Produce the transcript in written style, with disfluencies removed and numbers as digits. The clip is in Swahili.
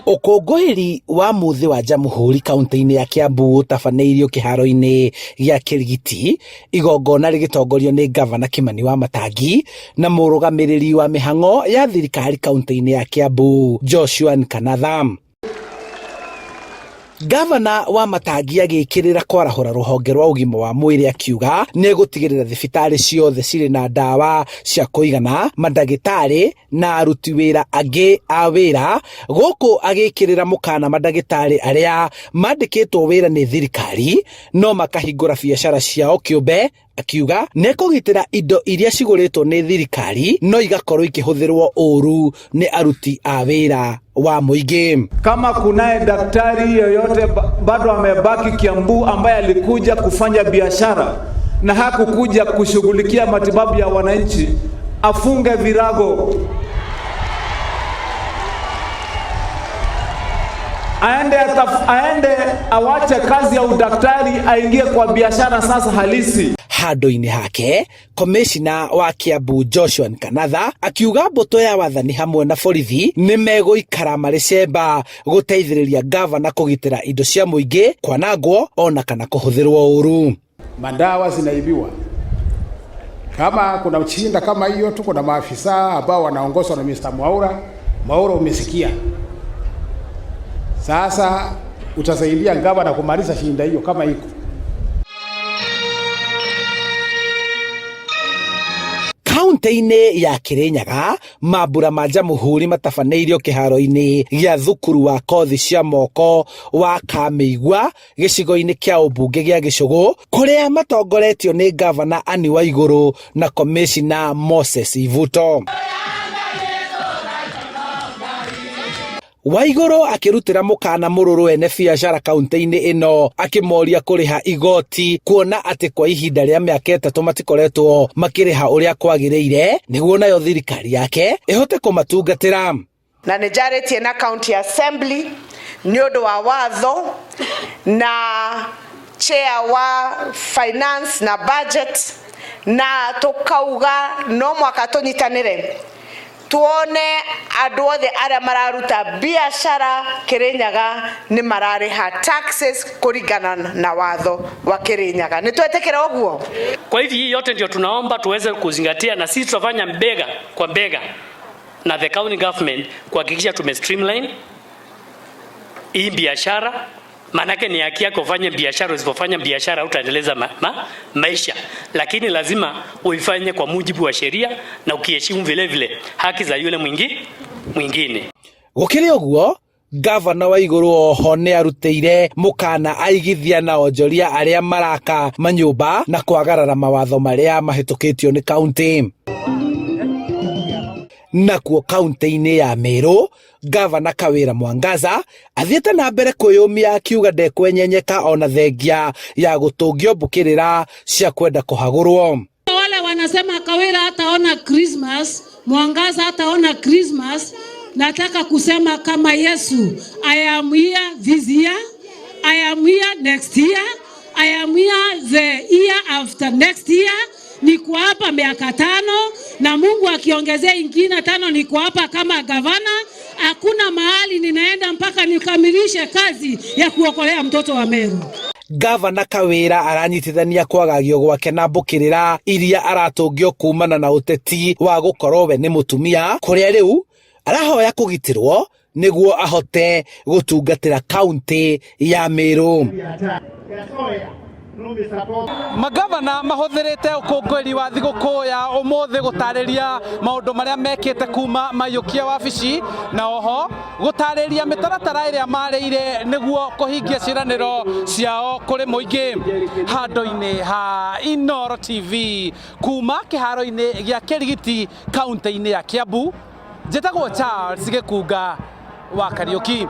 Ũkũngũĩri wa mũthĩ wa Jamhuri kaunti-inĩ ya Kiambu tabanĩirio kĩharo-inĩ gĩa Kĩrigiti, igongona rĩgĩtongorio nĩ Gavana Kimani wa Matangi na mũrũgamĩrĩri wa mĩhang'o ya thirikari kaunti-inĩ ya Kiambu Joshua Nkanatha. Gavana wa Matangi agĩkĩrĩra kwarahũra rũhonge rwa ũgima wa mwĩrĩ akiuga nĩ gũtigĩrĩra thibitarĩ ciothe cirĩ na ndawa cia kũigana, mandagĩtarĩ na aruti wĩra angĩ a wĩra, gũkũ agĩkĩrĩra mũkana mandagĩtarĩ arĩa mandĩkĩtwo wĩra nĩ thirikari no makahingũra biacara ciao kĩũmbe, akiuga nĩ kũgitĩra indo iria cigũrĩtwo nĩ thirikari no igakorwo ikĩhũthĩrwo ũru nĩ aruti a wĩra wa mũingĩ. Kama kunaye daktari yoyote bado amebaki Kiambu ambaye alikuja kufanya biashara na hakukuja kushughulikia matibabu ya wananchi, afunge virago, aende awache kazi ya udaktari, aingie kwa biashara sasa halisi. Handũ-inĩ hake, komishina wa Kiambu Joshua Nkanatha akiuga mbũtũ ya wathani hamwe na borithi nĩ megũikara marĩ cemba gũteithĩrĩria gavana kũgitĩra indo cia mũingĩ kwanangwo ona kana kũhũthĩrwo ũru. Madawa zinaibiwa. Kama kuna uchinda kama hiyo, tuko na maafisa ambao wanaongozwa na Mr. Mwaura umesikia. Sasa utasaidia gavana kumaliza shinda hiyo kama iko. Kaunti-inĩ ya Kirinyaga, mambura ma Jamhuri matabanĩirio kĩharo-inĩ gĩa thukuru wa kothi cia moko wa Kamĩigua gĩcigo-inĩ kĩa ũmbunge gĩa Gĩcũgũ, kũrĩa matongoretio nĩ Gavana Anne Waigũrũ na komishina Moses Ivuto. Waigũrũ akĩrutĩra mũkana mũrũrũ ene biacara kaunti-inĩ ĩno akĩmoria kũrĩha igoti, kuona atĩ kwa ihinda rĩa mĩaka 3 matikoretwo makĩrĩha ũrĩa kwagĩrĩire nĩguo nayo thirikari yake ĩhote kũmatungatĩra. Na nĩ njarĩtie na county assembly nĩ ũndũ wa watho na chair wa finance na budget, na tukauga no mwaka tũnyitanĩre tuone andũ othe arĩa mararuta biashara Kirinyaga nĩ mararĩha taxes kũringana na watho wa Kirinyaga. Nĩ twetĩkĩra ũguo? Kwa hivyo hii yote ndio tunaomba tuweze kuzingatia, na sisi tutafanya bega kwa bega na the county government kuhakikisha streamline hii biashara. Manake ni haki yako kufanya biashara, usipofanya biashara utaendeleza maisha, lakini lazima uifanye kwa mujibu wa sheria na ukiheshimu vile vile haki za yule mwingine. Gũkĩrĩ ũguo, Gavana Waigũrũ oho nĩ arutĩire mũkana aigithia na onjoria arĩa maraka manyũmba na kwagarara mawatho marĩa mahĩtũkĩtio nĩ kaunti. Nakuo kaunti-inĩ ya Meru, Gavana Kawĩra Mwangaza athiĩte na mbere kwĩyũmia akiuga ndekwenyenyeka ona thengia ya gũtũngio mbũkĩrĩra cia kwenda kũhagũrwo. Wale wanasema Kawĩra hataona Christmas, Mwangaza hataona Christmas. Nataka kusema kama Yesu, I am here this year, I am here next year, I am here the year after next year. Niko hapa miaka 5 na Mungu akiongezea ingine 5 niko hapa kama gavana. Hakuna mahali ninaenda mpaka nikamilishe kazi ya kuokolea mtoto wa Meru. Gavana Kawĩra aranyitithania kwagagio gwake na mbũkĩrĩra iria aratũngio kumana na ũteti wa gũkorwo we nĩ mũtumia, kũrĩa rĩu arahoya kũgitĩrwo nĩguo ahote gũtungatĩra kaunti ya Meru. Magavana mahũthĩrĩte ũkũngũĩri wa thigũkũ ya ũmũthĩ gũtarĩria maũndũ marĩa mekĩte kuma maiyũkia wabici, na oho gũtarĩria mĩtaratara ĩrĩa marĩire nĩguo kũhingia ciĩranĩro ciao kũrĩ mũingĩ. Handũ-inĩ ha Inooro TV kuma kĩharo-inĩ gĩa Kĩrigiti kaunti-inĩ ya Kiambu, njĩtagwo Charles Gĩkunga wa Kariũki.